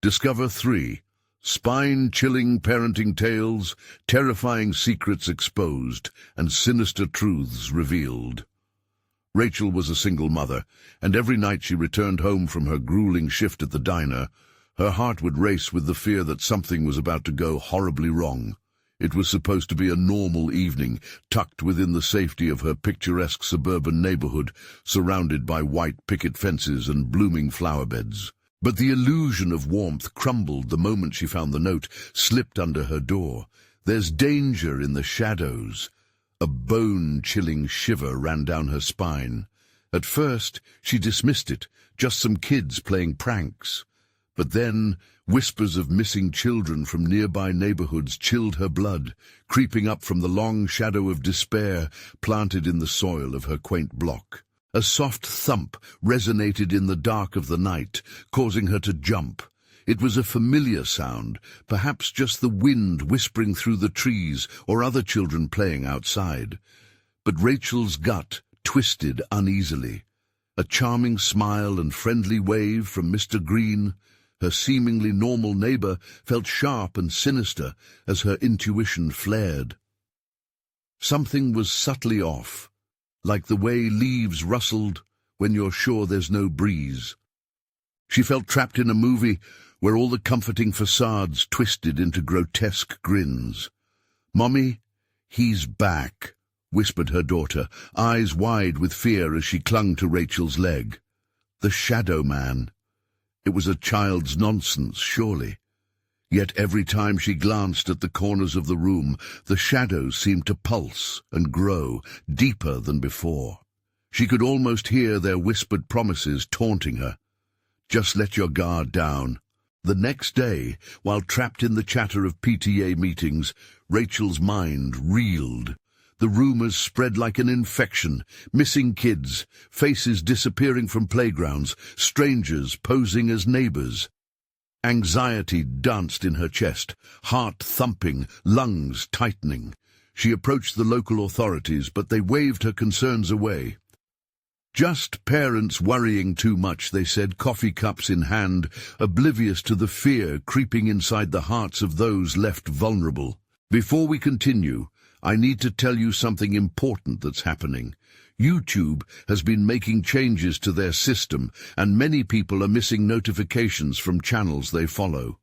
Discover 3. Spine-chilling parenting tales, terrifying secrets exposed, and sinister truths revealed. Rachel was a single mother, and every night she returned home from her grueling shift at the diner, her heart would race with the fear that something was about to go horribly wrong. It was supposed to be a normal evening, tucked within the safety of her picturesque suburban neighborhood, surrounded by white picket fences and blooming flower beds. But the illusion of warmth crumbled the moment she found the note slipped under her door. "There's danger in the shadows." A bone-chilling shiver ran down her spine. At first, she dismissed it, just some kids playing pranks. But then, whispers of missing children from nearby neighborhoods chilled her blood, creeping up from the long shadow of despair planted in the soil of her quaint block. A soft thump resonated in the dark of the night, causing her to jump. It was a familiar sound, perhaps just the wind whispering through the trees or other children playing outside. But Rachel's gut twisted uneasily. A charming smile and friendly wave from Mr. Green, her seemingly normal neighbor, felt sharp and sinister as her intuition flared. Something was subtly off, like the way leaves rustled when you're sure there's no breeze. She felt trapped in a movie where all the comforting facades twisted into grotesque grins. "Mommy, he's back," whispered her daughter, eyes wide with fear as she clung to Rachel's leg. The shadow man. It was a child's nonsense, surely. Yet every time she glanced at the corners of the room, the shadows seemed to pulse and grow, deeper than before. She could almost hear their whispered promises taunting her. "Just let your guard down." The next day, while trapped in the chatter of PTA meetings, Rachel's mind reeled. The rumors spread like an infection. Missing kids, faces disappearing from playgrounds, strangers posing as neighbors. Anxiety danced in her chest, heart thumping, lungs tightening. She approached the local authorities, but they waved her concerns away. "Just parents worrying too much," they said, coffee cups in hand, oblivious to the fear creeping inside the hearts of those left vulnerable. "Before we continue, I need to tell you something important that's happening. YouTube has been making changes to their system, and many people are missing notifications from channels they follow.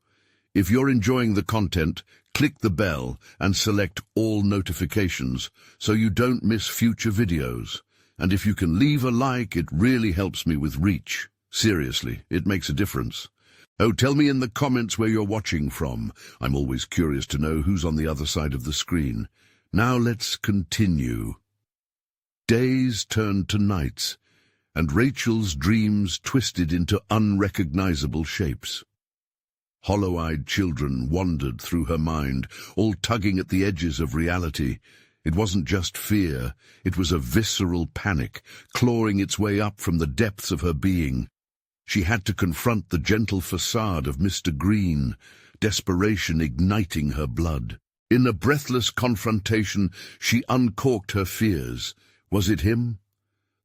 If you're enjoying the content, click the bell and select all notifications so you don't miss future videos. And if you can leave a like, it really helps me with reach. Seriously, it makes a difference. Oh, tell me in the comments where you're watching from. I'm always curious to know who's on the other side of the screen. Now let's continue. Days turned to nights, and Rachel's dreams twisted into unrecognizable shapes. Hollow-eyed children wandered through her mind, all tugging at the edges of reality. It wasn't just fear, it was a visceral panic, clawing its way up from the depths of her being. She had to confront the gentle facade of Mr. Green, desperation igniting her blood. In a breathless confrontation, she uncorked her fears. Was it him?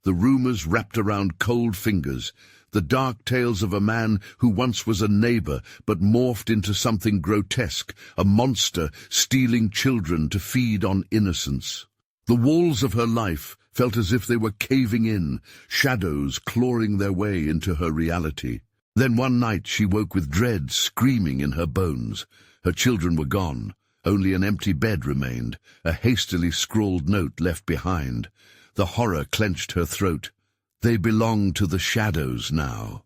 The rumors wrapped around cold fingers, the dark tales of a man who once was a neighbor but morphed into something grotesque, a monster stealing children to feed on innocence. The walls of her life felt as if they were caving in, shadows clawing their way into her reality. Then one night she woke with dread screaming in her bones. Her children were gone. Only an empty bed remained, a hastily scrawled note left behind. The horror clenched her throat. They belonged to the shadows now.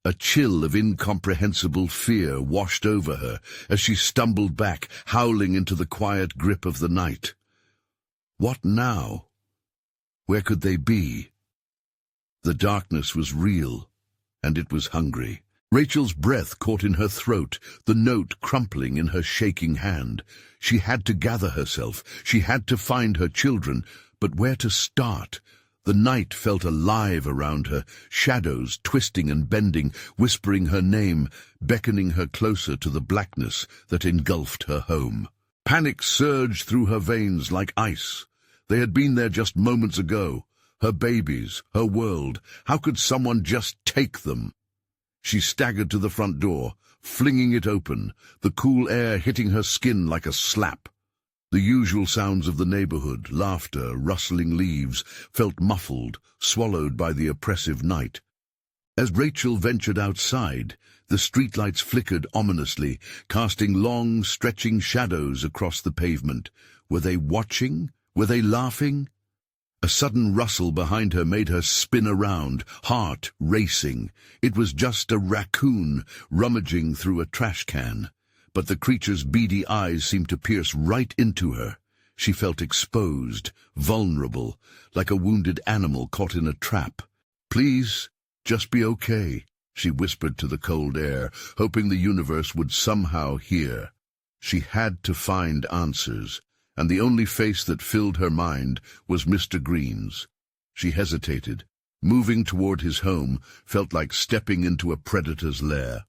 A chill of incomprehensible fear washed over her as she stumbled back, howling into the quiet grip of the night. What now? Where could they be? The darkness was real, and it was hungry. Rachel's breath caught in her throat, the note crumpling in her shaking hand. She had to gather herself. She had to find her children. But where to start? The night felt alive around her, shadows twisting and bending, whispering her name, beckoning her closer to the blackness that engulfed her home. Panic surged through her veins like ice. They had been there just moments ago. Her babies, her world. How could someone just take them? She staggered to the front door, flinging it open, the cool air hitting her skin like a slap. The usual sounds of the neighborhood, laughter, rustling leaves, felt muffled, swallowed by the oppressive night. As Rachel ventured outside, the streetlights flickered ominously, casting long, stretching shadows across the pavement. Were they watching? Were they laughing? A sudden rustle behind her made her spin around, heart racing. It was just a raccoon rummaging through a trash can. But the creature's beady eyes seemed to pierce right into her. She felt exposed, vulnerable, like a wounded animal caught in a trap. "Please, just be okay," she whispered to the cold air, hoping the universe would somehow hear. She had to find answers, and the only face that filled her mind was Mr. Green's. She hesitated. Moving toward his home felt like stepping into a predator's lair.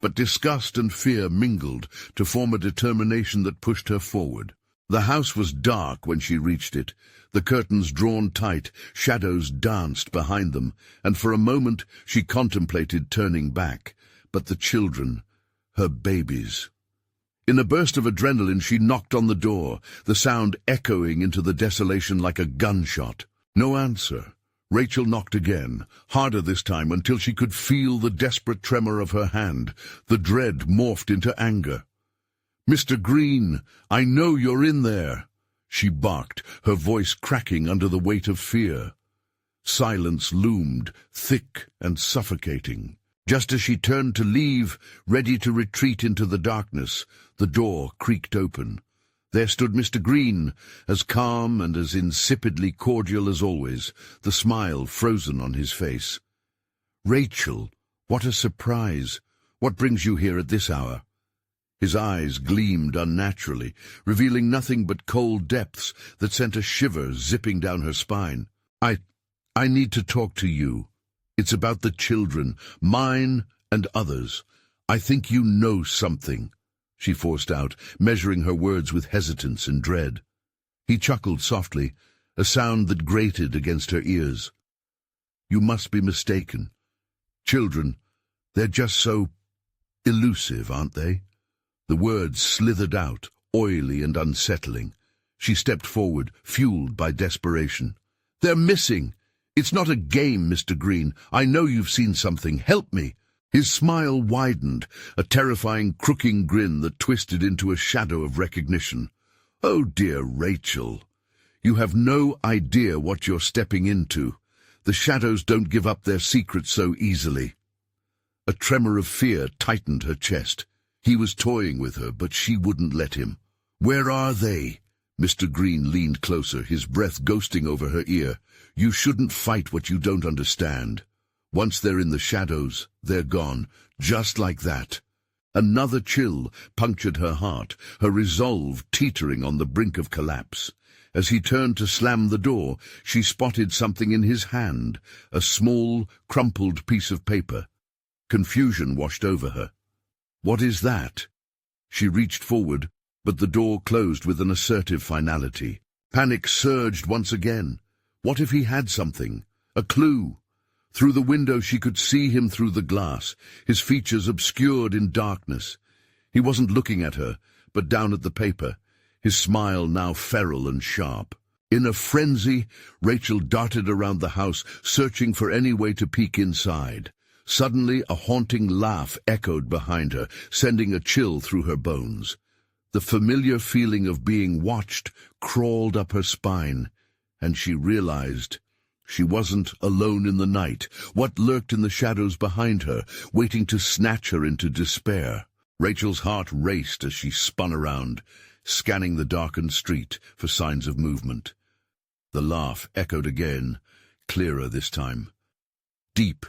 But disgust and fear mingled to form a determination that pushed her forward. The house was dark when she reached it, the curtains drawn tight, shadows danced behind them, and for a moment she contemplated turning back. But the children, her babies. In a burst of adrenaline she knocked on the door, the sound echoing into the desolation like a gunshot. No answer. Rachel knocked again, harder this time, until she could feel the desperate tremor of her hand. The dread morphed into anger. "Mr. Green, I know you're in there," she barked, her voice cracking under the weight of fear. Silence loomed, thick and suffocating. Just as she turned to leave, ready to retreat into the darkness, the door creaked open. There stood Mr. Green, as calm and as insipidly cordial as always, the smile frozen on his face. "Rachel, what a surprise! What brings you here at this hour?" His eyes gleamed unnaturally, revealing nothing but cold depths that sent a shiver zipping down her spine. I need to talk to you. It's about the children, mine and others. I think you know something," she forced out, measuring her words with hesitance and dread. He chuckled softly, a sound that grated against her ears. "You must be mistaken. Children, they're just so elusive, aren't they?" The words slithered out, oily and unsettling. She stepped forward, fueled by desperation. "They're missing. It's not a game, Mr. Green. I know you've seen something. Help me." His smile widened, a terrifying, crooking grin that twisted into a shadow of recognition. "Oh, dear Rachel, you have no idea what you're stepping into. The shadows don't give up their secrets so easily." A tremor of fear tightened her chest. He was toying with her, but she wouldn't let him. "Where are they?" Mr. Green leaned closer, his breath ghosting over her ear. "You shouldn't fight what you don't understand. Once they're in the shadows, they're gone, just like that." Another chill punctured her heart, her resolve teetering on the brink of collapse. As he turned to slam the door, she spotted something in his hand, a small, crumpled piece of paper. Confusion washed over her. "What is that?" She reached forward, but the door closed with an assertive finality. Panic surged once again. What if he had something? A clue? Through the window she could see him through the glass, his features obscured in darkness. He wasn't looking at her, but down at the paper, his smile now feral and sharp. In a frenzy, Rachel darted around the house, searching for any way to peek inside. Suddenly, a haunting laugh echoed behind her, sending a chill through her bones. The familiar feeling of being watched crawled up her spine, and she realized she wasn't alone in the night. What lurked in the shadows behind her, waiting to snatch her into despair? Rachel's heart raced as she spun around, scanning the darkened street for signs of movement. The laugh echoed again, clearer this time. Deep,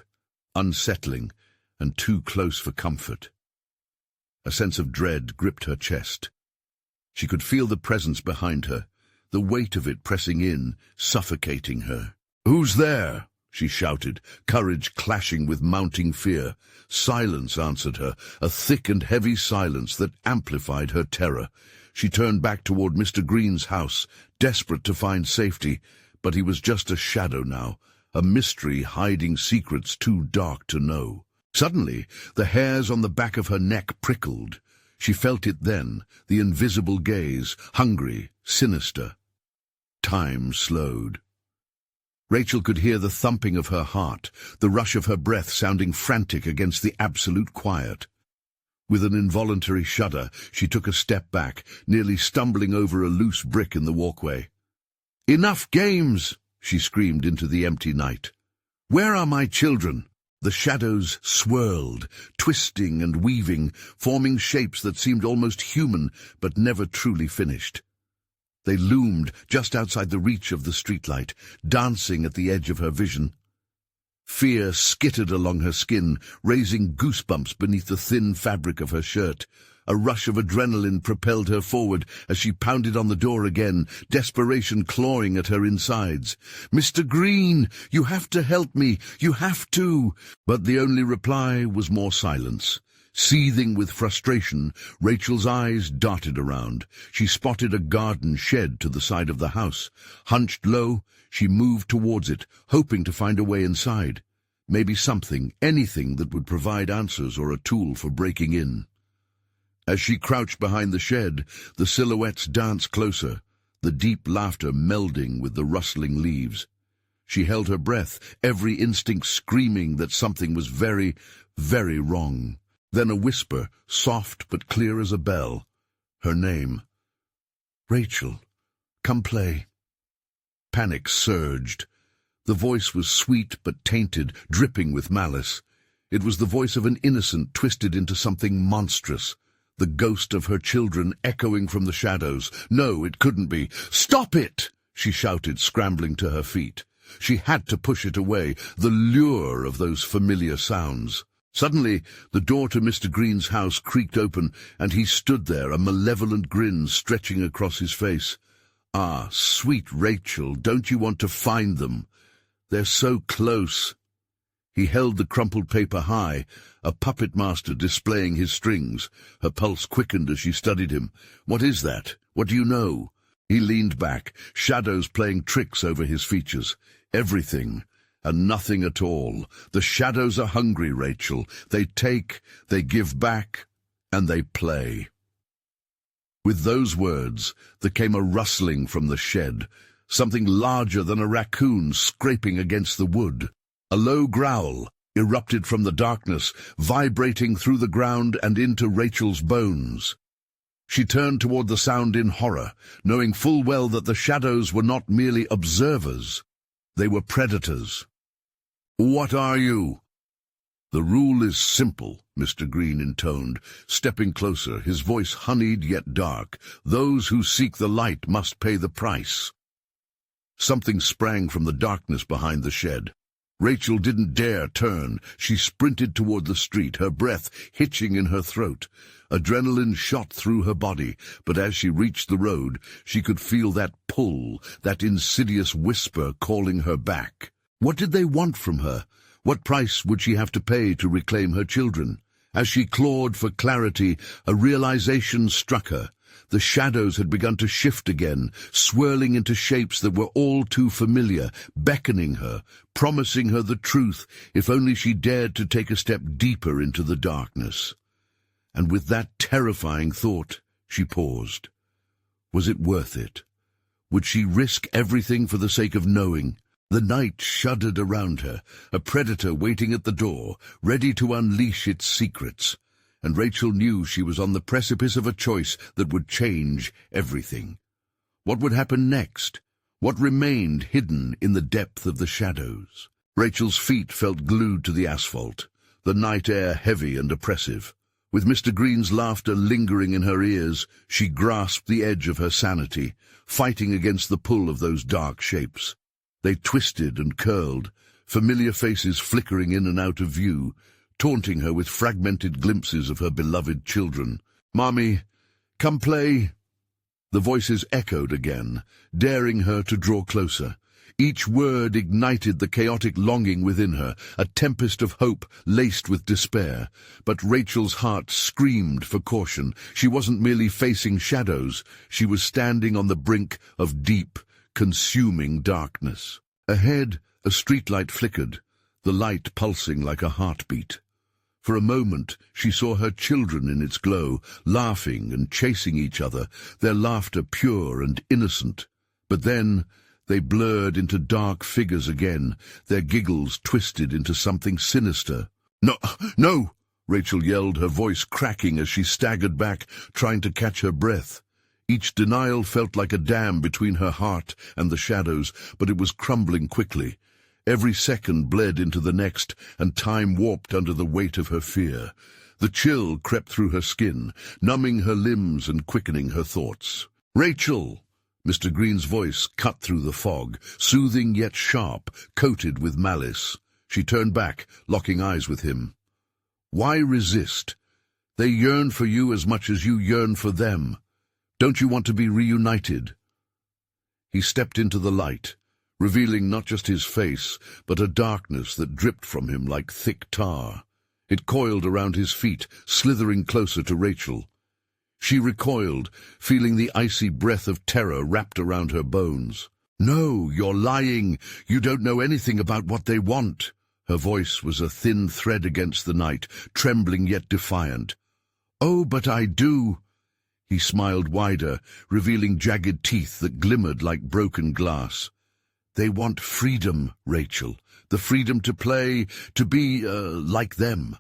unsettling, and too close for comfort. A sense of dread gripped her chest. She could feel the presence behind her, the weight of it pressing in, suffocating her. "Who's there?" she shouted, courage clashing with mounting fear. Silence answered her, a thick and heavy silence that amplified her terror. She turned back toward Mr. Green's house, desperate to find safety, but he was just a shadow now, a mystery hiding secrets too dark to know. Suddenly, the hairs on the back of her neck prickled. She felt it then, the invisible gaze, hungry, sinister. Time slowed. Rachel could hear the thumping of her heart, the rush of her breath sounding frantic against the absolute quiet. With an involuntary shudder, she took a step back, nearly stumbling over a loose brick in the walkway. "Enough games!" she screamed into the empty night. "Where are my children?" The shadows swirled, twisting and weaving, forming shapes that seemed almost human, but never truly finished. They loomed just outside the reach of the streetlight, dancing at the edge of her vision. Fear skittered along her skin, raising goosebumps beneath the thin fabric of her shirt. A rush of adrenaline propelled her forward as she pounded on the door again, desperation clawing at her insides. "Mr. Green, you have to help me, you have to!" But the only reply was more silence. Seething with frustration, Rachel's eyes darted around. She spotted a garden shed to the side of the house. Hunched low, she moved towards it, hoping to find a way inside. Maybe something, anything that would provide answers or a tool for breaking in. As she crouched behind the shed, the silhouettes danced closer, the deep laughter melding with the rustling leaves. She held her breath, every instinct screaming that something was very, very wrong. Then a whisper, soft but clear as a bell. Her name. "Rachel, come play." Panic surged. The voice was sweet but tainted, dripping with malice. It was the voice of an innocent twisted into something monstrous. The ghost of her children echoing from the shadows. No, it couldn't be. "Stop it!" she shouted, scrambling to her feet. She had to push it away, the lure of those familiar sounds. Suddenly, the door to Mr. Green's house creaked open, and he stood there, a malevolent grin stretching across his face. "Ah, sweet Rachel, don't you want to find them? They're so close." He held the crumpled paper high, a puppet master displaying his strings. Her pulse quickened as she studied him. "What is that? What do you know?" He leaned back, shadows playing tricks over his features. "Everything, and nothing at all. The shadows are hungry, Rachel. They take, they give back, and they play." With those words, there came a rustling from the shed, something larger than a raccoon scraping against the wood. A low growl erupted from the darkness, vibrating through the ground and into Rachel's bones. She turned toward the sound in horror, knowing full well that the shadows were not merely observers. They were predators. "What are you?" "The rule is simple," Mr. Green intoned, stepping closer, his voice honeyed yet dark. "Those who seek the light must pay the price." Something sprang from the darkness behind the shed. Rachel didn't dare turn. She sprinted toward the street, her breath hitching in her throat. Adrenaline shot through her body, but as she reached the road, she could feel that pull, that insidious whisper calling her back. What did they want from her? What price would she have to pay to reclaim her children? As she clawed for clarity, a realization struck her. The shadows had begun to shift again, swirling into shapes that were all too familiar, beckoning her, promising her the truth, if only she dared to take a step deeper into the darkness. And with that terrifying thought, she paused. Was it worth it? Would she risk everything for the sake of knowing? The night shuddered around her, a predator waiting at the door, ready to unleash its secrets. And Rachel knew she was on the precipice of a choice that would change everything. What would happen next? What remained hidden in the depth of the shadows? Rachel's feet felt glued to the asphalt, the night air heavy and oppressive. With Mr. Green's laughter lingering in her ears, she grasped the edge of her sanity, fighting against the pull of those dark shapes. They twisted and curled, familiar faces flickering in and out of view, taunting her with fragmented glimpses of her beloved children. "Mommy, come play." The voices echoed again, daring her to draw closer. Each word ignited the chaotic longing within her, a tempest of hope laced with despair. But Rachel's heart screamed for caution. She wasn't merely facing shadows. She was standing on the brink of deep, consuming darkness. Ahead, a streetlight flickered, the light pulsing like a heartbeat. For a moment she saw her children in its glow, laughing and chasing each other, their laughter pure and innocent. But then they blurred into dark figures again, their giggles twisted into something sinister. "No, no!" Rachel yelled, her voice cracking as she staggered back, trying to catch her breath. Each denial felt like a dam between her heart and the shadows, but it was crumbling quickly. Every second bled into the next, and time warped under the weight of her fear. The chill crept through her skin, numbing her limbs and quickening her thoughts. "Rachel!" Mr. Green's voice cut through the fog, soothing yet sharp, coated with malice. She turned back, locking eyes with him. "Why resist? They yearn for you as much as you yearn for them. Don't you want to be reunited?" He stepped into the light, revealing not just his face, but a darkness that dripped from him like thick tar. It coiled around his feet, slithering closer to Rachel. She recoiled, feeling the icy breath of terror wrapped around her bones. "No, you're lying. You don't know anything about what they want." Her voice was a thin thread against the night, trembling yet defiant. "Oh, but I do." He smiled wider, revealing jagged teeth that glimmered like broken glass. "They want freedom, Rachel. The freedom to play, to be, like them."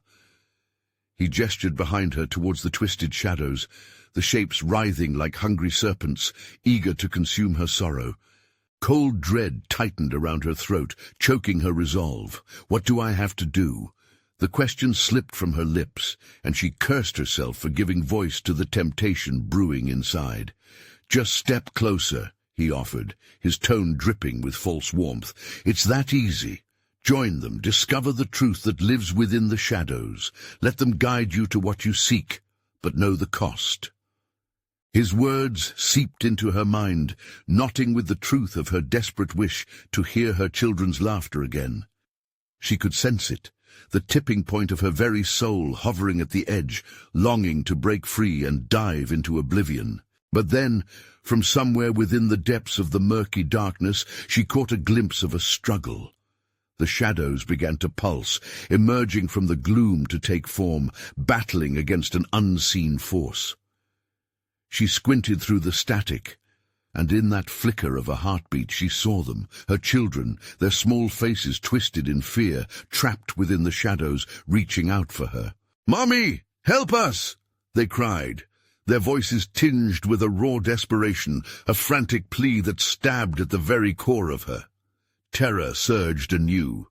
He gestured behind her towards the twisted shadows, the shapes writhing like hungry serpents, eager to consume her sorrow. Cold dread tightened around her throat, choking her resolve. What do I have to do? The question slipped from her lips, and she cursed herself for giving voice to the temptation brewing inside. "Just step closer," he offered, his tone dripping with false warmth. "It's that easy. Join them, discover the truth that lives within the shadows. Let them guide you to what you seek, but know the cost." His words seeped into her mind, knotting with the truth of her desperate wish to hear her children's laughter again. She could sense it, the tipping point of her very soul hovering at the edge, longing to break free and dive into oblivion. But then, from somewhere within the depths of the murky darkness, she caught a glimpse of a struggle. The shadows began to pulse, emerging from the gloom to take form, battling against an unseen force. She squinted through the static, and in that flicker of a heartbeat she saw them, her children, their small faces twisted in fear, trapped within the shadows, reaching out for her. "Mommy, help us!" they cried, their voices tinged with a raw desperation, a frantic plea that stabbed at the very core of her. Terror surged anew.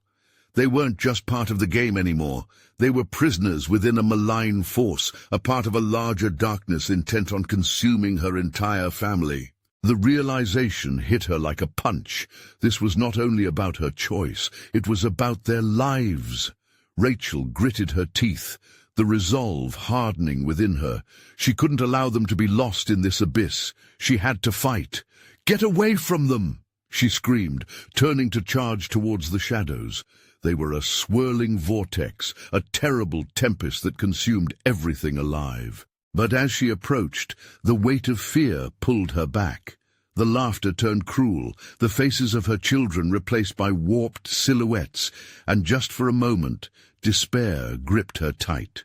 They weren't just part of the game anymore. They were prisoners within a malign force, a part of a larger darkness intent on consuming her entire family. The realization hit her like a punch. This was not only about her choice, it was about their lives. Rachel gritted her teeth, the resolve hardening within her. She couldn't allow them to be lost in this abyss. She had to fight. "Get away from them!" she screamed, turning to charge towards the shadows. They were a swirling vortex, a terrible tempest that consumed everything alive. But as she approached, the weight of fear pulled her back. The laughter turned cruel, the faces of her children replaced by warped silhouettes, and just for a moment, despair gripped her tight.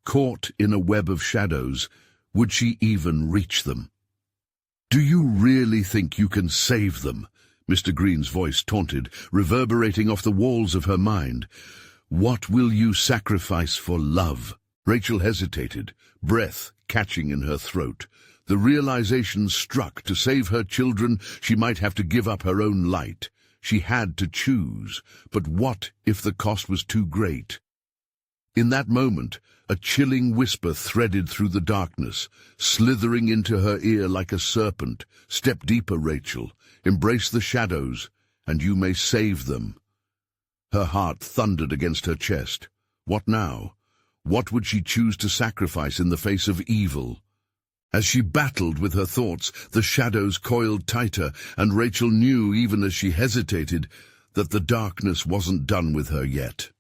Caught in a web of shadows, would she even reach them? "Do you really think you can save them?" Mr. Green's voice taunted, reverberating off the walls of her mind. "What will you sacrifice for love?" Rachel hesitated, breath catching in her throat. The realization struck: to save her children, she might have to give up her own light. She had to choose, but what if the cost was too great? In that moment, a chilling whisper threaded through the darkness, slithering into her ear like a serpent. "Step deeper, Rachel. Embrace the shadows, and you may save them." Her heart thundered against her chest. What now? What would she choose to sacrifice in the face of evil? As she battled with her thoughts, the shadows coiled tighter, and Rachel knew, even as she hesitated, that the darkness wasn't done with her yet.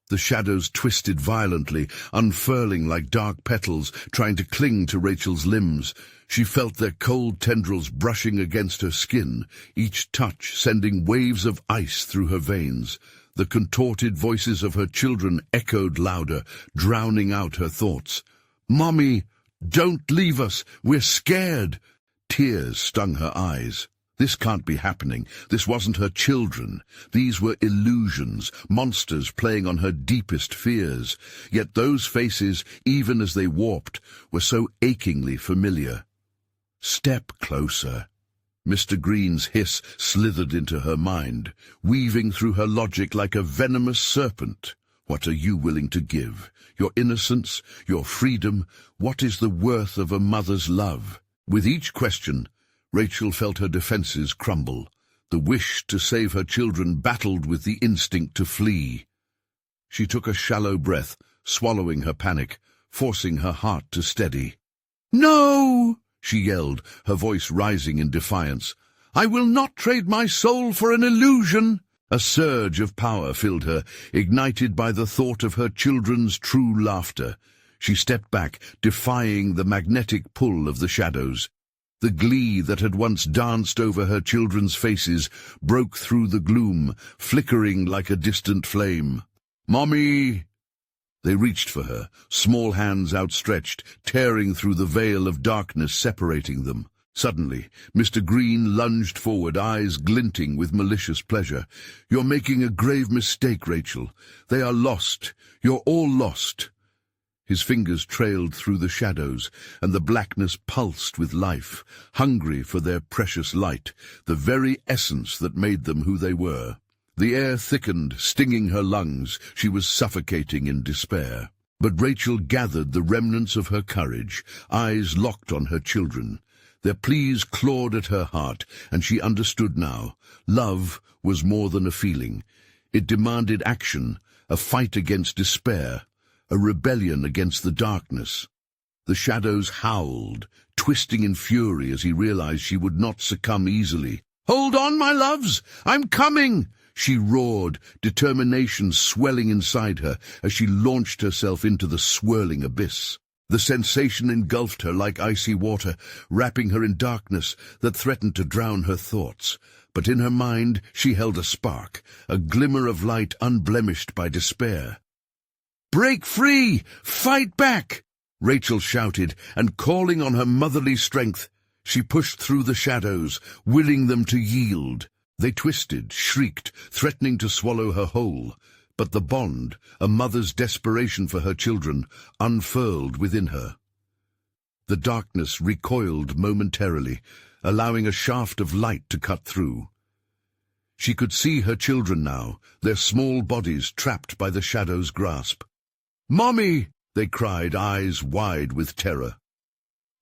The shadows twisted violently, unfurling like dark petals, trying to cling to Rachel's limbs. She felt their cold tendrils brushing against her skin, each touch sending waves of ice through her veins. The contorted voices of her children echoed louder, drowning out her thoughts. "Mommy, don't leave us! We're scared!" Tears stung her eyes. This can't be happening. This wasn't her children. These were illusions, monsters playing on her deepest fears. Yet those faces, even as they warped, were so achingly familiar. "Step closer." Mr. Green's hiss slithered into her mind, weaving through her logic like a venomous serpent. What are you willing to give? Your innocence? Your freedom? What is the worth of a mother's love? With each question, Rachel felt her defenses crumble. The wish to save her children battled with the instinct to flee. She took a shallow breath, swallowing her panic, forcing her heart to steady. "No!" she yelled, her voice rising in defiance. "I will not trade my soul for an illusion!" A surge of power filled her, ignited by the thought of her children's true laughter. She stepped back, defying the magnetic pull of the shadows. The glee that had once danced over her children's faces broke through the gloom, flickering like a distant flame. "Mommy!" They reached for her, small hands outstretched, tearing through the veil of darkness separating them. Suddenly, Mr. Green lunged forward, eyes glinting with malicious pleasure. "You're making a grave mistake, Rachel. They are lost. You're all lost." His fingers trailed through the shadows, and the blackness pulsed with life, hungry for their precious light, the very essence that made them who they were. The air thickened, stinging her lungs. She was suffocating in despair. But Rachel gathered the remnants of her courage, eyes locked on her children. Their pleas clawed at her heart, and she understood now. Love was more than a feeling. It demanded action, a fight against despair, a rebellion against the darkness. The shadows howled, twisting in fury as he realized she would not succumb easily. "Hold on, my loves! I'm coming!" she roared, determination swelling inside her as she launched herself into the swirling abyss. The sensation engulfed her like icy water, wrapping her in darkness that threatened to drown her thoughts. But in her mind she held a spark, a glimmer of light unblemished by despair. "Break free! Fight back!" Rachel shouted, and calling on her motherly strength, she pushed through the shadows, willing them to yield. They twisted, shrieked, threatening to swallow her whole. But the bond, a mother's desperation for her children, unfurled within her. The darkness recoiled momentarily, allowing a shaft of light to cut through. She could see her children now, their small bodies trapped by the shadow's grasp. "Mommy!" they cried, eyes wide with terror.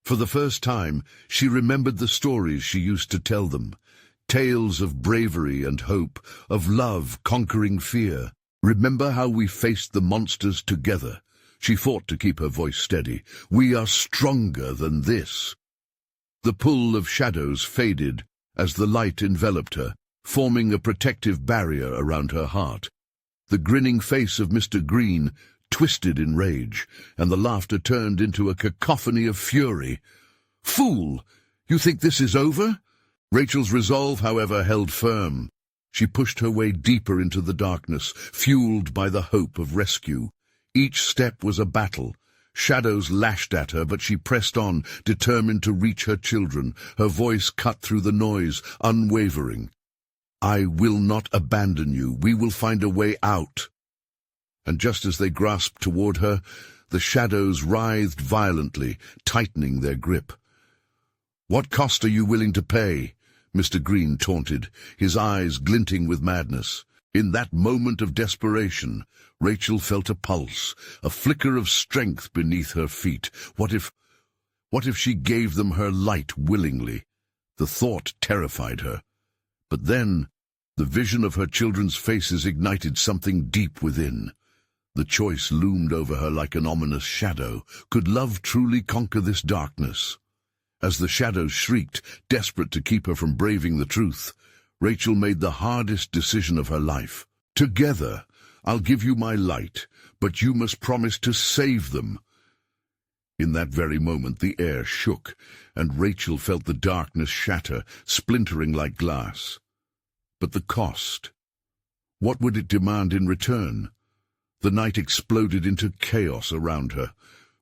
For the first time, she remembered the stories she used to tell them, tales of bravery and hope, of love conquering fear. "Remember how we faced the monsters together?" She fought to keep her voice steady. "We are stronger than this." The pull of shadows faded as the light enveloped her, forming a protective barrier around her heart. The grinning face of Mr. Green twisted in rage, and the laughter turned into a cacophony of fury. "Fool! You think this is over?" Rachel's resolve, however, held firm. She pushed her way deeper into the darkness, fueled by the hope of rescue. Each step was a battle. Shadows lashed at her, but she pressed on, determined to reach her children, her voice cut through the noise, unwavering. "I will not abandon you. We will find a way out." And just as they grasped toward her, the shadows writhed violently, tightening their grip. "What cost are you willing to pay?" Mr. Green taunted, his eyes glinting with madness. In that moment of desperation, Rachel felt a pulse, a flicker of strength beneath her feet. What if she gave them her light willingly? The thought terrified her. But then, the vision of her children's faces ignited something deep within. The choice loomed over her like an ominous shadow. Could love truly conquer this darkness? As the shadows shrieked, desperate to keep her from braving the truth, Rachel made the hardest decision of her life. "Together, I'll give you my light, but you must promise to save them." In that very moment the air shook, and Rachel felt the darkness shatter, splintering like glass. But the cost. What would it demand in return? The night exploded into chaos around her.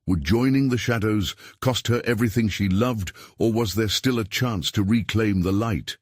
Would joining the shadows cost her everything she loved, or was there still a chance to reclaim the light?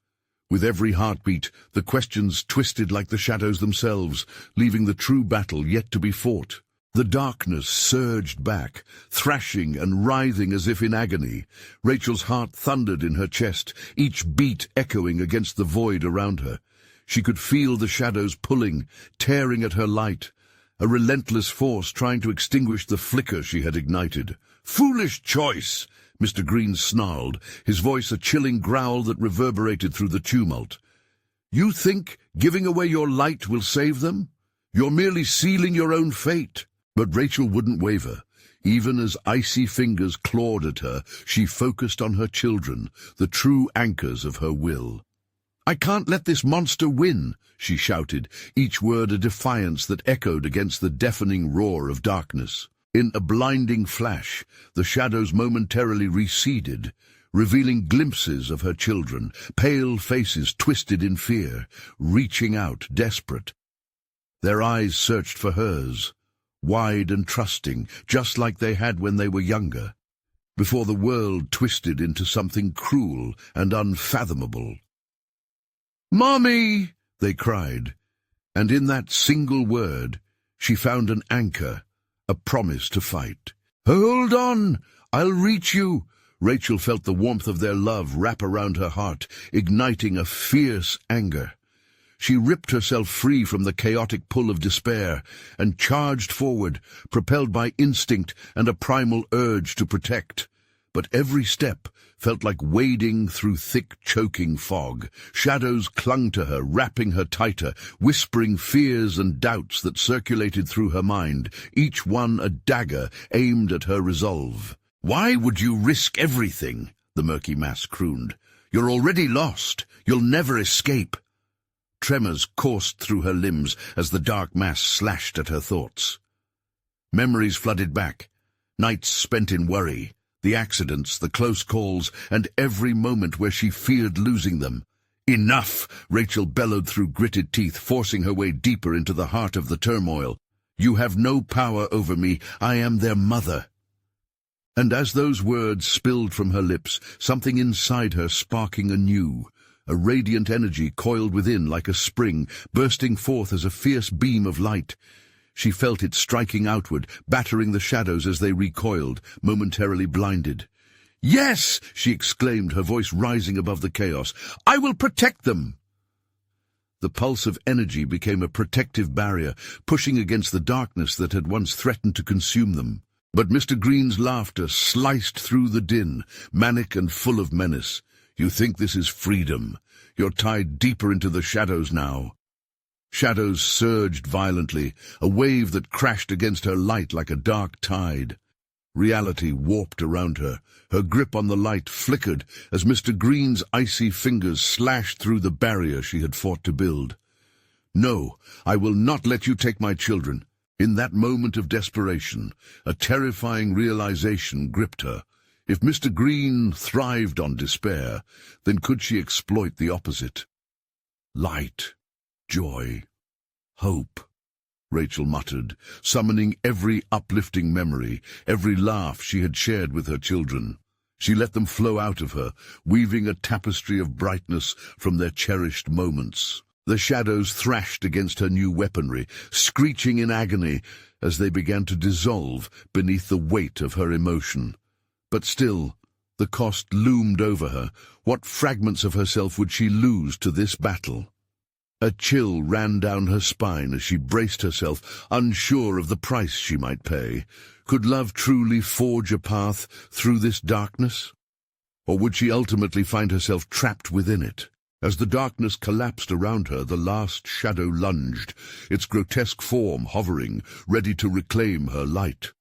With every heartbeat, the questions twisted like the shadows themselves, leaving the true battle yet to be fought. The darkness surged back, thrashing and writhing as if in agony. Rachel's heart thundered in her chest, each beat echoing against the void around her. She could feel the shadows pulling, tearing at her light, a relentless force trying to extinguish the flicker she had ignited. "Foolish choice!" Mr. Green snarled, his voice a chilling growl that reverberated through the tumult. "You think giving away your light will save them? You're merely sealing your own fate." But Rachel wouldn't waver. Even as icy fingers clawed at her, she focused on her children, the true anchors of her will. "I can't let this monster win," she shouted, each word a defiance that echoed against the deafening roar of darkness. In a blinding flash, the shadows momentarily receded, revealing glimpses of her children, pale faces twisted in fear, reaching out, desperate. Their eyes searched for hers, wide and trusting, just like they had when they were younger, before the world twisted into something cruel and unfathomable. "Mommy!" they cried, and in that single word she found an anchor, a promise to fight. "Hold on! I'll reach you!" Rachel felt the warmth of their love wrap around her heart, igniting a fierce anger. She ripped herself free from the chaotic pull of despair and charged forward, propelled by instinct and a primal urge to protect. But every step felt like wading through thick, choking fog. Shadows clung to her, wrapping her tighter, whispering fears and doubts that circulated through her mind, each one a dagger aimed at her resolve. "Why would you risk everything?" the murky mass crooned. "You're already lost. You'll never escape." Tremors coursed through her limbs as the dark mass slashed at her thoughts. Memories flooded back, nights spent in worry, the accidents, the close calls, and every moment where she feared losing them. "Enough!" Rachel bellowed through gritted teeth, forcing her way deeper into the heart of the turmoil. "You have no power over me. I am their mother." And as those words spilled from her lips, something inside her sparking anew, a radiant energy coiled within like a spring, bursting forth as a fierce beam of light. She felt it striking outward, battering the shadows as they recoiled, momentarily blinded. "Yes!" she exclaimed, her voice rising above the chaos. "I will protect them!" The pulse of energy became a protective barrier, pushing against the darkness that had once threatened to consume them. But Mr. Green's laughter sliced through the din, manic and full of menace. "You think this is freedom? You're tied deeper into the shadows now." Shadows surged violently, a wave that crashed against her light like a dark tide. Reality warped around her. Her grip on the light flickered as Mr. Green's icy fingers slashed through the barrier she had fought to build. "No, I will not let you take my children." In that moment of desperation, a terrifying realization gripped her. If Mr. Green thrived on despair, then could she exploit the opposite? "Light, joy, hope," Rachel muttered, summoning every uplifting memory, every laugh she had shared with her children. She let them flow out of her, weaving a tapestry of brightness from their cherished moments. The shadows thrashed against her new weaponry, screeching in agony as they began to dissolve beneath the weight of her emotion. But still, the cost loomed over her. What fragments of herself would she lose to this battle? A chill ran down her spine as she braced herself, unsure of the price she might pay. Could love truly forge a path through this darkness? Or would she ultimately find herself trapped within it? As the darkness collapsed around her, the last shadow lunged, its grotesque form hovering, ready to reclaim her light.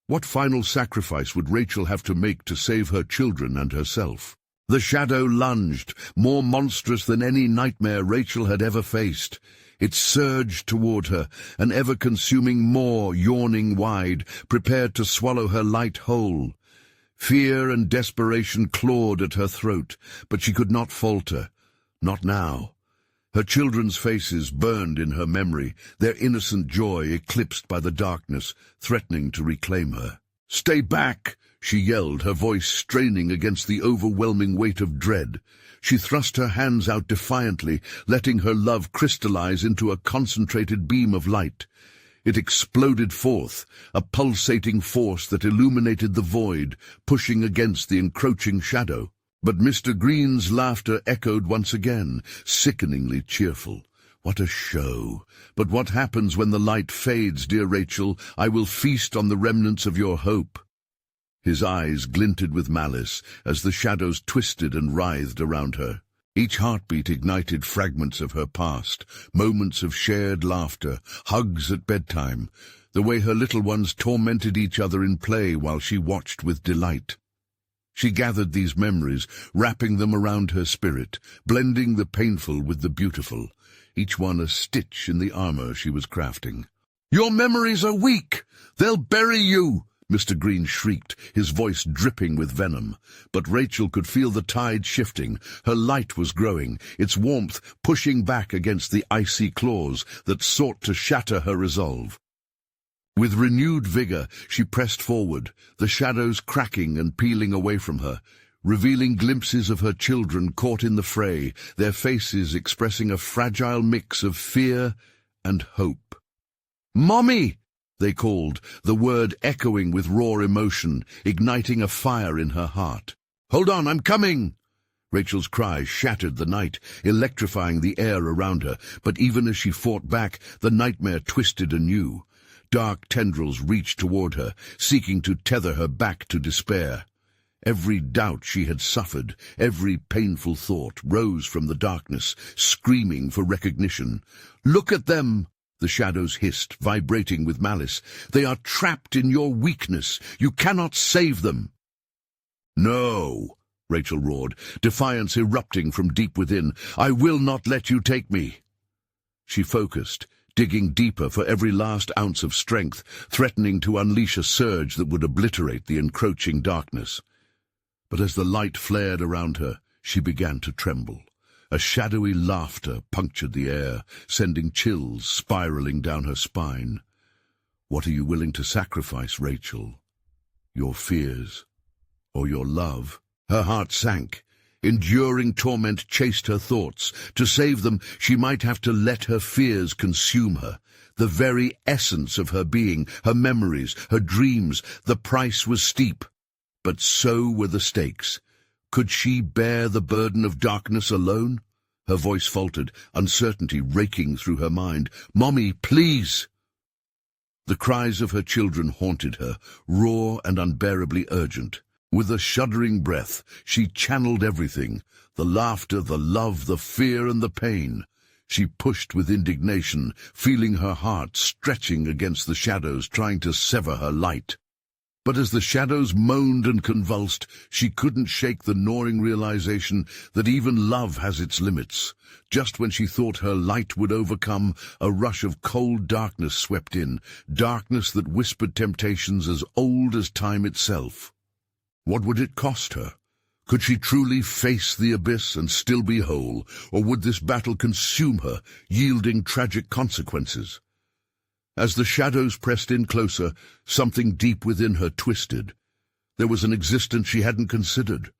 What final sacrifice would Rachel have to make to save her children and herself? The shadow lunged, more monstrous than any nightmare Rachel had ever faced. It surged toward her, an ever-consuming maw yawning wide, prepared to swallow her light whole. Fear and desperation clawed at her throat, but she could not falter. Not now. Her children's faces burned in her memory, their innocent joy eclipsed by the darkness, threatening to reclaim her. "Stay back!" she yelled, her voice straining against the overwhelming weight of dread. She thrust her hands out defiantly, letting her love crystallize into a concentrated beam of light. It exploded forth, a pulsating force that illuminated the void, pushing against the encroaching shadow. But Mr. Green's laughter echoed once again, sickeningly cheerful. "What a show! But what happens when the light fades, dear Rachel? I will feast on the remnants of your hope." His eyes glinted with malice as the shadows twisted and writhed around her. Each heartbeat ignited fragments of her past, moments of shared laughter, hugs at bedtime, the way her little ones tormented each other in play while she watched with delight. She gathered these memories, wrapping them around her spirit, blending the painful with the beautiful, each one a stitch in the armor she was crafting. "Your memories are weak! They'll bury you!" Mr. Green shrieked, his voice dripping with venom. But Rachel could feel the tide shifting. Her light was growing, its warmth pushing back against the icy claws that sought to shatter her resolve. With renewed vigor, she pressed forward, the shadows cracking and peeling away from her, revealing glimpses of her children caught in the fray, their faces expressing a fragile mix of fear and hope. "Mommy!" they called, the word echoing with raw emotion, igniting a fire in her heart. "Hold on, I'm coming!" Rachel's cry shattered the night, electrifying the air around her, but even as she fought back, the nightmare twisted anew. Dark tendrils reached toward her, seeking to tether her back to despair. Every doubt she had suffered, every painful thought rose from the darkness, screaming for recognition. "Look at them!" the shadows hissed, vibrating with malice. "They are trapped in your weakness. You cannot save them." "No!" Rachel roared, defiance erupting from deep within. "I will not let you take me." She focused, digging deeper for every last ounce of strength, threatening to unleash a surge that would obliterate the encroaching darkness. But as the light flared around her, she began to tremble. A shadowy laughter punctured the air, sending chills spiraling down her spine. "What are you willing to sacrifice, Rachel? Your fears, or your love?" Her heart sank. Enduring torment chased her thoughts. To save them, she might have to let her fears consume her. The very essence of her being, her memories, her dreams, the price was steep. But so were the stakes. Could she bear the burden of darkness alone? Her voice faltered, uncertainty raking through her mind. "Mommy, please!" The cries of her children haunted her, raw and unbearably urgent. With a shuddering breath, she channeled everything, the laughter, the love, the fear, and the pain. She pushed with indignation, feeling her heart stretching against the shadows, trying to sever her light. But as the shadows moaned and convulsed, she couldn't shake the gnawing realization that even love has its limits. Just when she thought her light would overcome, a rush of cold darkness swept in, darkness that whispered temptations as old as time itself. What would it cost her? Could she truly face the abyss and still be whole, or would this battle consume her, yielding tragic consequences? As the shadows pressed in closer, something deep within her twisted. There was an existence she hadn't considered.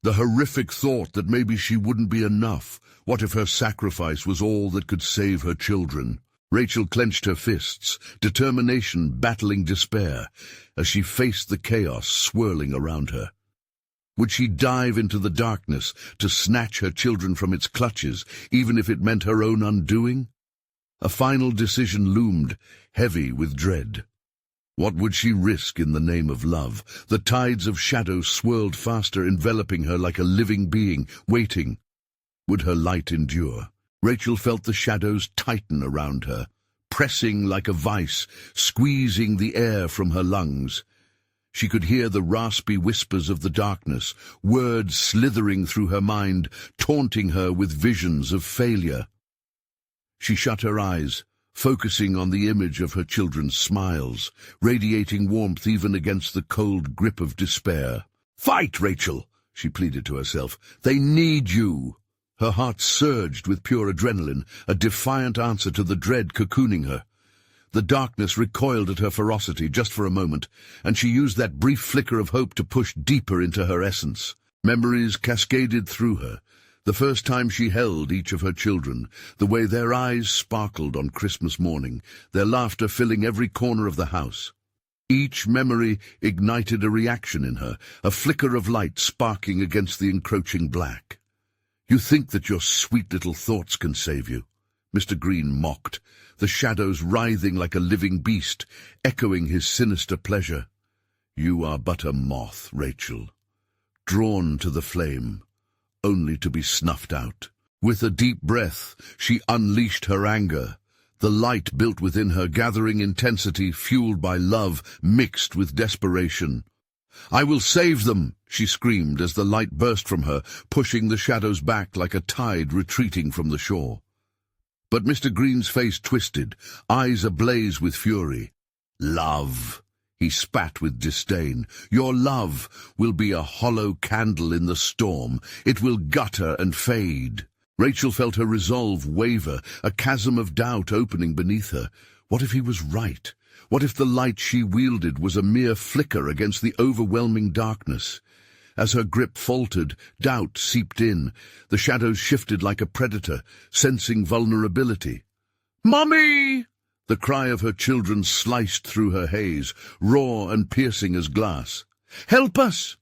The horrific thought that maybe she wouldn't be enough. What if her sacrifice was all that could save her children? Rachel clenched her fists, determination battling despair, as she faced the chaos swirling around her. Would she dive into the darkness to snatch her children from its clutches, even if it meant her own undoing? A final decision loomed, heavy with dread. What would she risk in the name of love? The tides of shadow swirled faster, enveloping her like a living being, waiting. Would her light endure? Rachel felt the shadows tighten around her, pressing like a vice, squeezing the air from her lungs. She could hear the raspy whispers of the darkness, words slithering through her mind, taunting her with visions of failure. She shut her eyes, focusing on the image of her children's smiles, radiating warmth even against the cold grip of despair. "Fight, Rachel!" she pleaded to herself. "They need you!" Her heart surged with pure adrenaline, a defiant answer to the dread cocooning her. The darkness recoiled at her ferocity just for a moment, and she used that brief flicker of hope to push deeper into her essence. Memories cascaded through her. The first time she held each of her children, the way their eyes sparkled on Christmas morning, their laughter filling every corner of the house. Each memory ignited a reaction in her, a flicker of light sparking against the encroaching black. "You think that your sweet little thoughts can save you," Mr. Green mocked, the shadows writhing like a living beast, echoing his sinister pleasure. "You are but a moth, Rachel, drawn to the flame, only to be snuffed out." With a deep breath, she unleashed her anger, the light built within her gathering intensity fueled by love mixed with desperation. "I will save them," she screamed as the light burst from her, pushing the shadows back like a tide retreating from the shore. But Mr. Green's face twisted, eyes ablaze with fury. "Love," he spat with disdain. "Your love will be a hollow candle in the storm. It will gutter and fade." Rachel felt her resolve waver, a chasm of doubt opening beneath her. What if he was right? What if the light she wielded was a mere flicker against the overwhelming darkness? As her grip faltered, doubt seeped in. The shadows shifted like a predator, sensing vulnerability. "Mummy!" The cry of her children sliced through her haze, raw and piercing as glass. "Help us!"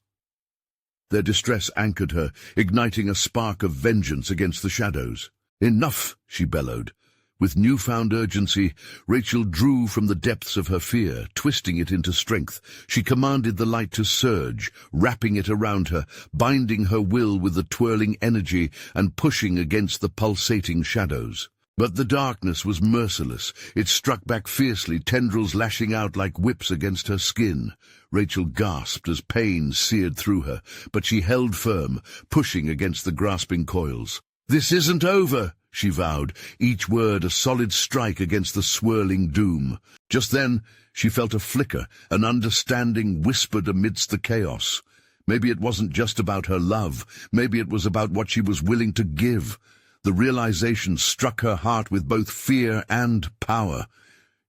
Their distress anchored her, igniting a spark of vengeance against the shadows. "Enough!" she bellowed. With newfound urgency, Rachel drew from the depths of her fear, twisting it into strength. She commanded the light to surge, wrapping it around her, binding her will with the twirling energy and pushing against the pulsating shadows. But the darkness was merciless. It struck back fiercely, tendrils lashing out like whips against her skin. Rachel gasped as pain seared through her, but she held firm, pushing against the grasping coils. "This isn't over," she vowed, each word a solid strike against the swirling doom. Just then, she felt a flicker, an understanding whispered amidst the chaos. Maybe it wasn't just about her love. Maybe it was about what she was willing to give. The realization struck her heart with both fear and power.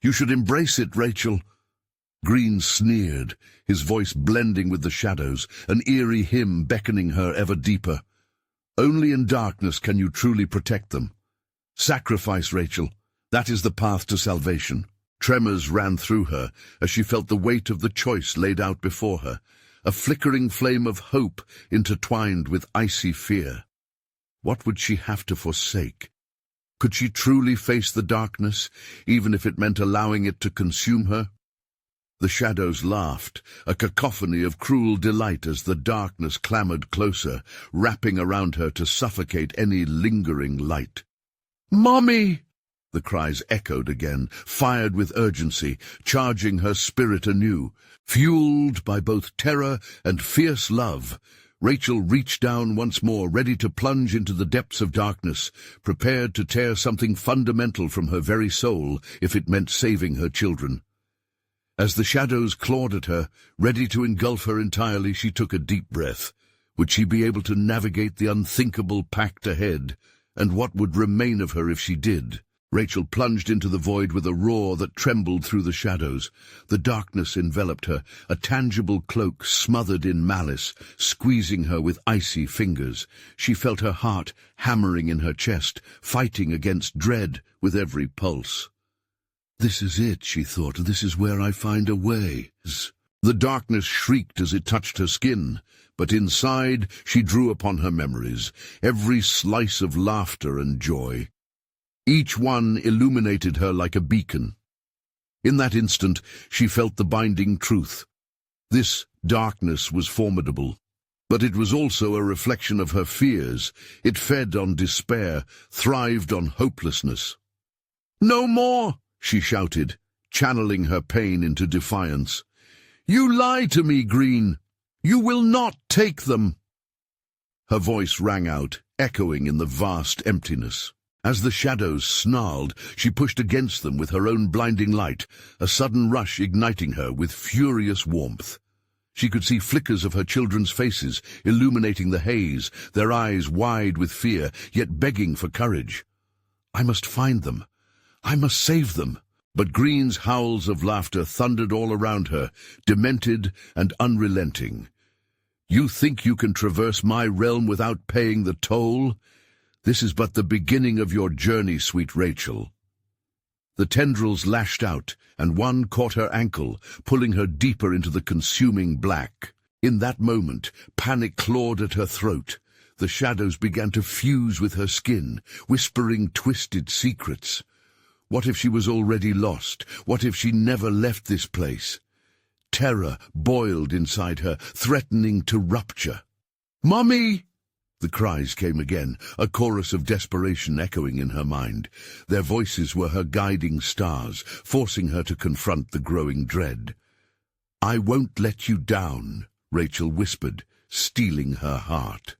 "You should embrace it, Rachel." Green sneered, his voice blending with the shadows, an eerie hymn beckoning her ever deeper. "Only in darkness can you truly protect them. Sacrifice, Rachel. That is the path to salvation." Tremors ran through her as she felt the weight of the choice laid out before her, a flickering flame of hope intertwined with icy fear. What would she have to forsake? Could she truly face the darkness, even if it meant allowing it to consume her? The shadows laughed, a cacophony of cruel delight as the darkness clamoured closer, wrapping around her to suffocate any lingering light. "Mommy!" The cries echoed again, fired with urgency, charging her spirit anew. Fueled by both terror and fierce love, Rachel reached down once more, ready to plunge into the depths of darkness, prepared to tear something fundamental from her very soul if it meant saving her children. As the shadows clawed at her, ready to engulf her entirely, she took a deep breath. Would she be able to navigate the unthinkable pact ahead? And what would remain of her if she did? Rachel plunged into the void with a roar that trembled through the shadows. The darkness enveloped her, a tangible cloak smothered in malice, squeezing her with icy fingers. She felt her heart hammering in her chest, fighting against dread with every pulse. "This is it," she thought. "This is where I find a way." The darkness shrieked as it touched her skin, but inside she drew upon her memories, every slice of laughter and joy. Each one illuminated her like a beacon. In that instant, she felt the binding truth. This darkness was formidable, but it was also a reflection of her fears. It fed on despair, thrived on hopelessness. "No more!" she shouted, channeling her pain into defiance. "You lie to me, Green. You will not take them." Her voice rang out, echoing in the vast emptiness. As the shadows snarled, she pushed against them with her own blinding light, a sudden rush igniting her with furious warmth. She could see flickers of her children's faces, illuminating the haze, their eyes wide with fear, yet begging for courage. "I must find them. I must save them." But Green's howls of laughter thundered all around her, demented and unrelenting. "You think you can traverse my realm without paying the toll? This is but the beginning of your journey, sweet Rachel." The tendrils lashed out, and one caught her ankle, pulling her deeper into the consuming black. In that moment, panic clawed at her throat. The shadows began to fuse with her skin, whispering twisted secrets. What if she was already lost? What if she never left this place? Terror boiled inside her, threatening to rupture. "Mummy!" The cries came again, a chorus of desperation echoing in her mind. Their voices were her guiding stars, forcing her to confront the growing dread. "I won't let you down," Rachel whispered, steeling her heart.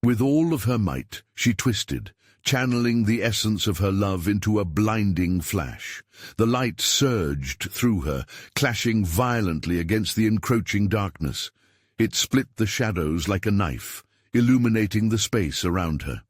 With all of her might, she twisted, channeling the essence of her love into a blinding flash. The light surged through her, clashing violently against the encroaching darkness. It split the shadows like a knife, illuminating the space around her.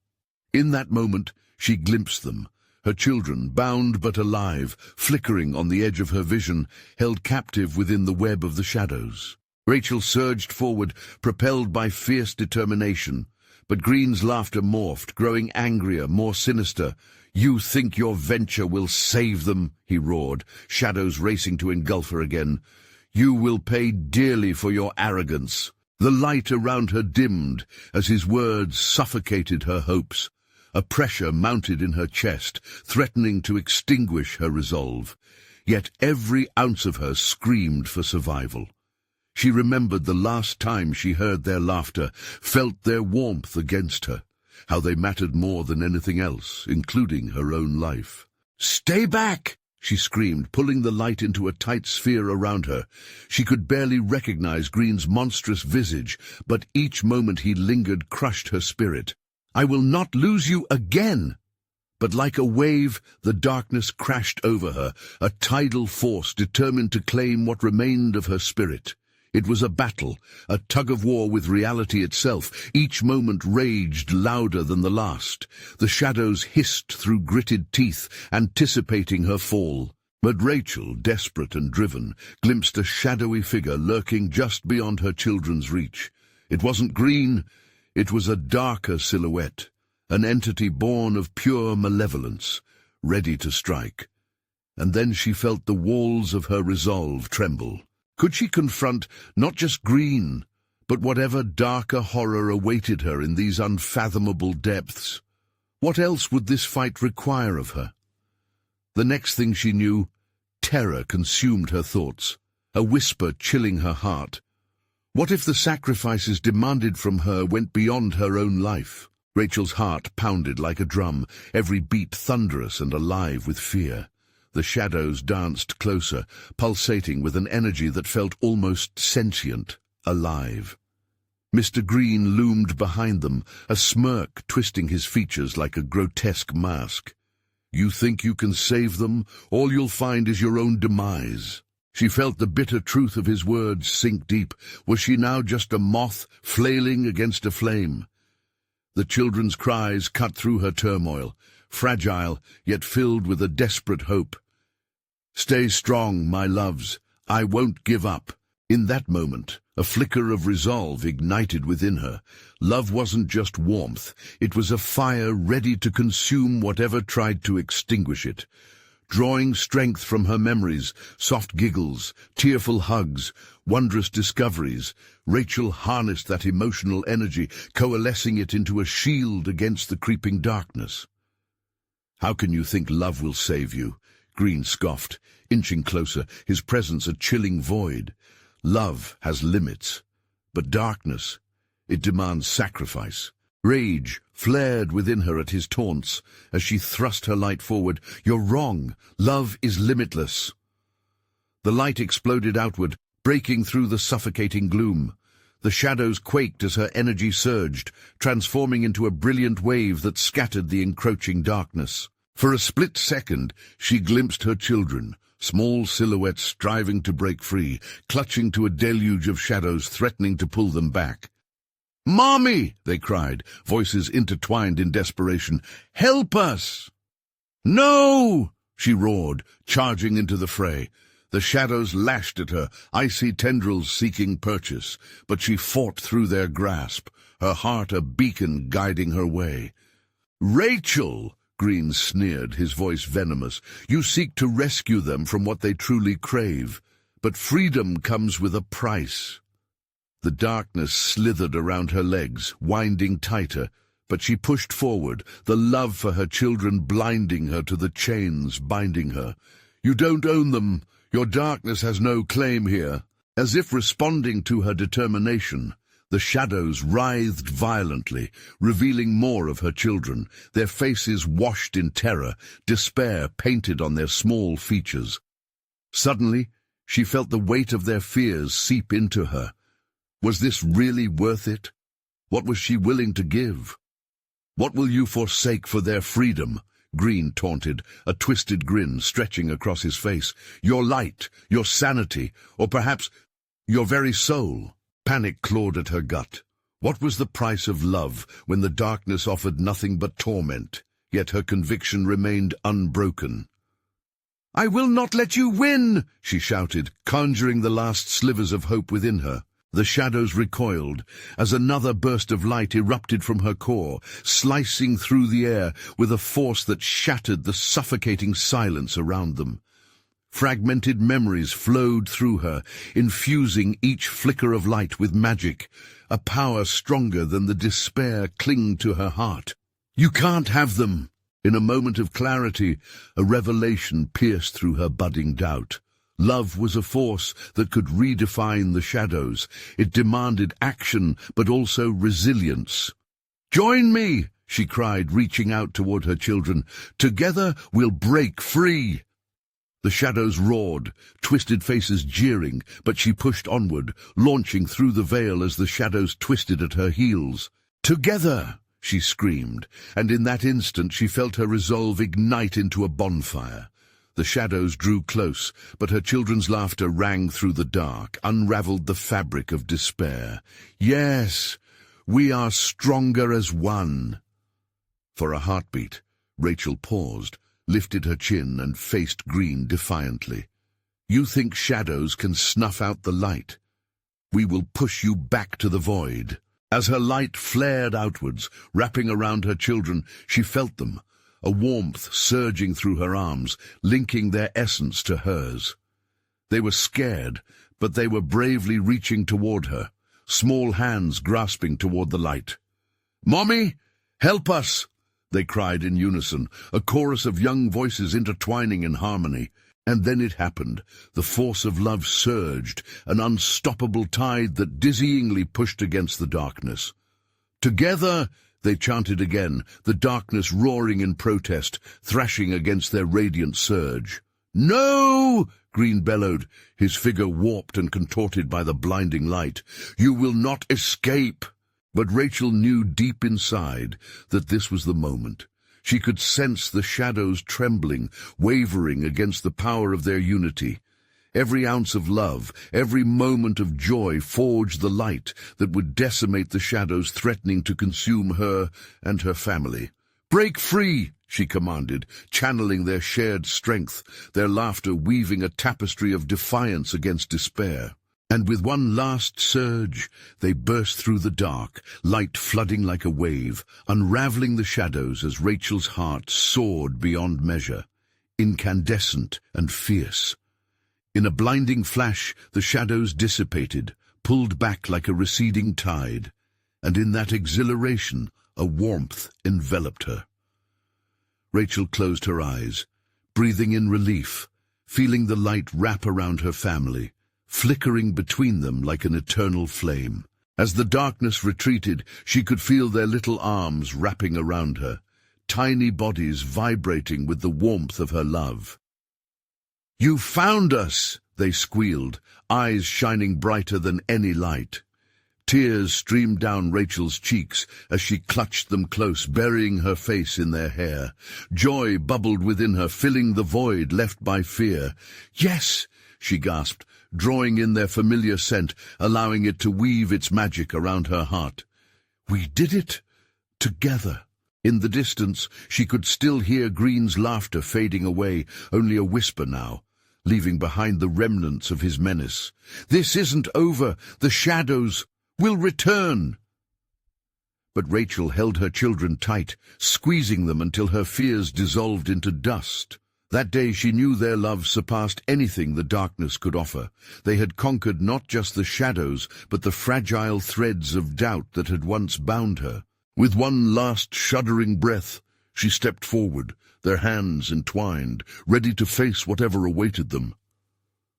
In that moment, she glimpsed them, her children, bound but alive, flickering on the edge of her vision, held captive within the web of the shadows. Rachel surged forward, propelled by fierce determination. But Green's laughter morphed, growing angrier, more sinister. "You think your venture will save them?" he roared, shadows racing to engulf her again. "You will pay dearly for your arrogance." The light around her dimmed as his words suffocated her hopes. A pressure mounted in her chest, threatening to extinguish her resolve. Yet every ounce of her screamed for survival. She remembered the last time she heard their laughter, felt their warmth against her, how they mattered more than anything else, including her own life. "Stay back!" she screamed, pulling the light into a tight sphere around her. She could barely recognize Green's monstrous visage, but each moment he lingered crushed her spirit. "I will not lose you again!" But like a wave, the darkness crashed over her, a tidal force determined to claim what remained of her spirit. It was a battle, a tug-of-war with reality itself. Each moment raged louder than the last. The shadows hissed through gritted teeth, anticipating her fall. But Rachel, desperate and driven, glimpsed a shadowy figure lurking just beyond her children's reach. It wasn't Green, it was a darker silhouette, an entity born of pure malevolence, ready to strike. And then she felt the walls of her resolve tremble. Could she confront not just Green, but whatever darker horror awaited her in these unfathomable depths? What else would this fight require of her? The next thing she knew, terror consumed her thoughts, a whisper chilling her heart. What if the sacrifices demanded from her went beyond her own life? Rachel's heart pounded like a drum, every beat thunderous and alive with fear. The shadows danced closer, pulsating with an energy that felt almost sentient, alive. Mr. Green loomed behind them, a smirk twisting his features like a grotesque mask. "You think you can save them? All you'll find is your own demise." She felt the bitter truth of his words sink deep. Was she now just a moth flailing against a flame? The children's cries cut through her turmoil, fragile yet filled with a desperate hope. "Stay strong, my loves. I won't give up." In that moment, a flicker of resolve ignited within her. Love wasn't just warmth, it was a fire ready to consume whatever tried to extinguish it. Drawing strength from her memories, soft giggles, tearful hugs, wondrous discoveries, Rachel harnessed that emotional energy, coalescing it into a shield against the creeping darkness. "How can you think love will save you?" Green scoffed, inching closer, his presence a chilling void. "Love has limits, but darkness, it demands sacrifice." Rage flared within her at his taunts as she thrust her light forward. "You're wrong. Love is limitless." The light exploded outward, breaking through the suffocating gloom. The shadows quaked as her energy surged, transforming into a brilliant wave that scattered the encroaching darkness. For a split second, she glimpsed her children, small silhouettes striving to break free, clutching to a deluge of shadows threatening to pull them back. "Mommy!" they cried, voices intertwined in desperation. "Help us!" "No!" she roared, charging into the fray. The shadows lashed at her, icy tendrils seeking purchase, but she fought through their grasp, her heart a beacon guiding her way. "Rachel!" Green sneered, his voice venomous. "You seek to rescue them from what they truly crave, but freedom comes with a price." The darkness slithered around her legs, winding tighter, but she pushed forward, the love for her children blinding her to the chains binding her. "You don't own them. Your darkness has no claim here." As if responding to her determination, the shadows writhed violently, revealing more of her children, their faces washed in terror, despair painted on their small features. Suddenly, she felt the weight of their fears seep into her. Was this really worth it? What was she willing to give? "What will you forsake for their freedom?" Green taunted, a twisted grin stretching across his face. "Your light, your sanity, or perhaps your very soul?" Panic clawed at her gut. What was the price of love when the darkness offered nothing but torment? Yet her conviction remained unbroken. "I will not let you win!" she shouted, conjuring the last slivers of hope within her. The shadows recoiled as another burst of light erupted from her core, slicing through the air with a force that shattered the suffocating silence around them. Fragmented memories flowed through her, infusing each flicker of light with magic, a power stronger than the despair clinging to her heart. "You can't have them!" In a moment of clarity, a revelation pierced through her budding doubt. Love was a force that could redefine the shadows. It demanded action, but also resilience. "Join me!" she cried, reaching out toward her children. "Together we'll break free!" The shadows roared, twisted faces jeering, but she pushed onward, launching through the veil as the shadows twisted at her heels. "Together!" she screamed, and in that instant she felt her resolve ignite into a bonfire. The shadows drew close, but her children's laughter rang through the dark, unraveled the fabric of despair. "Yes, we are stronger as one." For a heartbeat, Rachel paused, lifted her chin, and faced Green defiantly. "You think shadows can snuff out the light? We will push you back to the void." As her light flared outwards, wrapping around her children, she felt them, a warmth surging through her arms, linking their essence to hers. They were scared, but they were bravely reaching toward her, small hands grasping toward the light. "Mommy, help us!" they cried in unison, a chorus of young voices intertwining in harmony. And then it happened. The force of love surged, an unstoppable tide that dizzyingly pushed against the darkness. "Together!" they chanted again, the darkness roaring in protest, thrashing against their radiant surge. "No!" Green bellowed, his figure warped and contorted by the blinding light. "You will not escape!" But Rachel knew deep inside that this was the moment. She could sense the shadows trembling, wavering against the power of their unity. Every ounce of love, every moment of joy forged the light that would decimate the shadows threatening to consume her and her family. "Break free!" she commanded, channeling their shared strength, their laughter weaving a tapestry of defiance against despair. And with one last surge, they burst through the dark, light flooding like a wave, unraveling the shadows as Rachel's heart soared beyond measure, incandescent and fierce. In a blinding flash, the shadows dissipated, pulled back like a receding tide, and in that exhilaration, a warmth enveloped her. Rachel closed her eyes, breathing in relief, feeling the light wrap around her family, flickering between them like an eternal flame. As the darkness retreated, she could feel their little arms wrapping around her, tiny bodies vibrating with the warmth of her love. "You found us!" they squealed, eyes shining brighter than any light. Tears streamed down Rachel's cheeks as she clutched them close, burying her face in their hair. Joy bubbled within her, filling the void left by fear. "Yes," she gasped, drawing in their familiar scent, allowing it to weave its magic around her heart. "We did it! Together!" In the distance, she could still hear Green's laughter fading away, only a whisper now, leaving behind the remnants of his menace. "This isn't over! The shadows will return!" But Rachel held her children tight, squeezing them until her fears dissolved into dust. That day she knew their love surpassed anything the darkness could offer. They had conquered not just the shadows, but the fragile threads of doubt that had once bound her. With one last shuddering breath, she stepped forward, their hands entwined, ready to face whatever awaited them.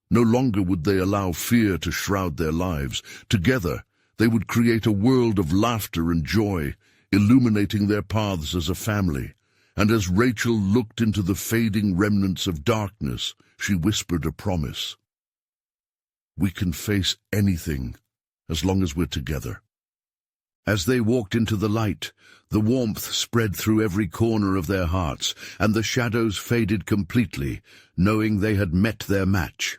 No longer would they allow fear to shroud their lives. Together, they would create a world of laughter and joy, illuminating their paths as a family. And as Rachel looked into the fading remnants of darkness, she whispered a promise. "We can face anything, as long as we're together." As they walked into the light, the warmth spread through every corner of their hearts, and the shadows faded completely, knowing they had met their match.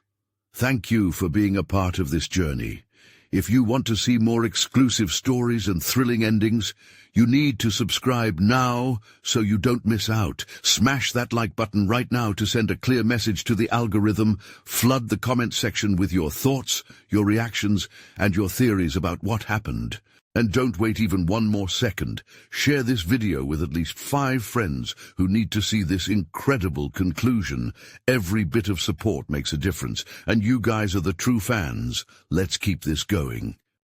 Thank you for being a part of this journey. If you want to see more exclusive stories and thrilling endings, you need to subscribe now so you don't miss out. Smash that like button right now to send a clear message to the algorithm. Flood the comment section with your thoughts, your reactions, and your theories about what happened. And don't wait even one more second. Share this video with at least 5 friends who need to see this incredible conclusion. Every bit of support makes a difference, and you guys are the true fans. Let's keep this going.